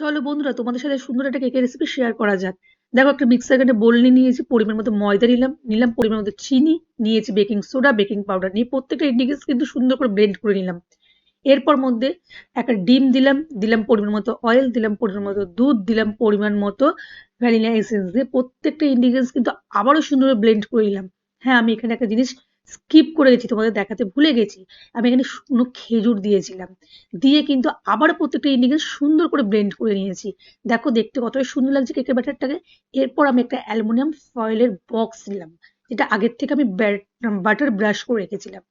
চলো বন্ধুরা, তোমাদের সাথে সুন্দর একটা কেকের রেসিপি শেয়ার করা যাক। দেখো, একটা মিক্সার গ্রাইন্ডার বোল নিয়ে নিয়েছি, পরিমাণ মতো ময়দা নিলাম, পরিমাণ মতো চিনি, নিয়েছি বেকিং সোডা, বেকিং পাউডার নিয়ে প্রত্যেকটা ইনগ্রিডিয়েন্টস কিন্তু সুন্দর করে ব্লেন্ড করে নিলাম। এরপর মধ্যে একটা ডিম দিলাম, পরিমাণ মতো অয়েল, দিলাম পরিমাণ মতো দুধ, দিলাম পরিমাণ মতো ভ্যানিলা এসেন্স দিয়ে প্রত্যেকটা ইনগ্রিডিয়েন্টস কিন্তু আবারও সুন্দর করে ব্লেন্ড করে নিলাম। হ্যাঁ, আমি এখানে একটা জিনিস স্কিপ করে গেছি, তোমাদের দেখাতে ভুলে গেছি। আমি এখানে শুকনো খেজুর দিয়েছিলাম, দিয়ে কিন্তু আবার প্রত্যেকটা ইনগ্রিডিয়েন্টস সুন্দর করে ব্লেন্ড করে নিয়েছি। দেখো দেখতে কতটা সুন্দর লাগছে কেকের ব্যাটারটাকে। এরপর আমি একটা অ্যালুমিনিয়াম ফয়েলের বক্স নিলাম, যেটা আগের থেকে আমি বাটার ব্রাশ করে রেখেছিলাম।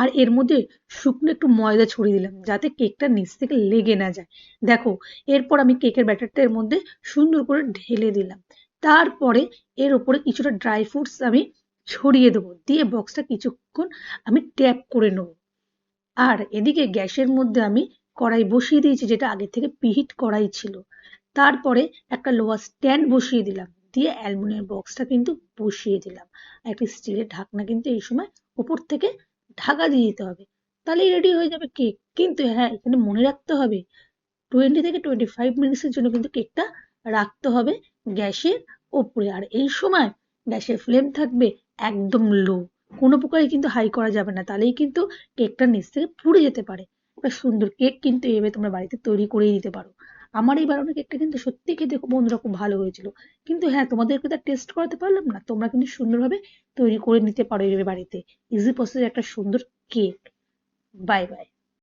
আর এর মধ্যে শুকনো একটু ময়দা ছড়িয়ে দিলাম, যাতে কেকটা নিচ থেকে লেগে না যায়। দেখো, এরপর আমি কেকের ব্যাটারটা এর মধ্যে সুন্দর করে ঢেলে দিলাম। তারপরে এর উপরে কিছুটা ড্রাই ফ্রুটস আমি ছড়িয়ে দেবো, দিয়ে বক্সটা কিছুক্ষণ আমি ট্যাপ করে নেবো। আর এদিকে গ্যাসের মধ্যে আমি কড়াই বসিয়ে দিয়েছি, যেটা আগে থেকে প্রিহিট করাই ছিল। তারপরে একটা লোহার স্ট্যান্ড বসিয়ে দিলাম, দিয়ে অ্যালুমিনিয়াম বক্সটা কিন্তু বসিয়ে দিলাম। আর একটা স্টিলের ঢাকনা কিন্তু এই সময় উপর থেকে ঢাকা দিয়ে দিতে হবে, তাহলেই রেডি হয়ে যাবে কেক। কিন্তু হ্যাঁ, এখানে মনে রাখতে হবে 20 থেকে 25 মিনিটসের জন্য কিন্তু কেকটা রাখতে হবে গ্যাসের ওপরে। আর এই সময় গ্যাসের ফ্লেম থাকবে একদম লো, কোনো প্রকারই কিন্তু হাই করা যাবে না, তাহলেই কিন্তু কেকটা নিচ থেকে পুড়ে যেতে পারে। একটা সুন্দর কেক কিন্তু এভাবে তোমরা বাড়িতে তৈরি করেই দিতে পারো। আমার এই বানানো কেকটা কিন্তু সত্যি খেতে বন্ধুরা খুব ভালো হয়েছিল। কিন্তু হ্যাঁ, তোমাদেরকে তো টেস্ট করাতে পারলাম না, তোমরা কিন্তু সুন্দরভাবে তৈরি করে নিতে পারো এভাবে বাড়িতে। ইজি প্রসেসে একটা সুন্দর কেক। Bye bye.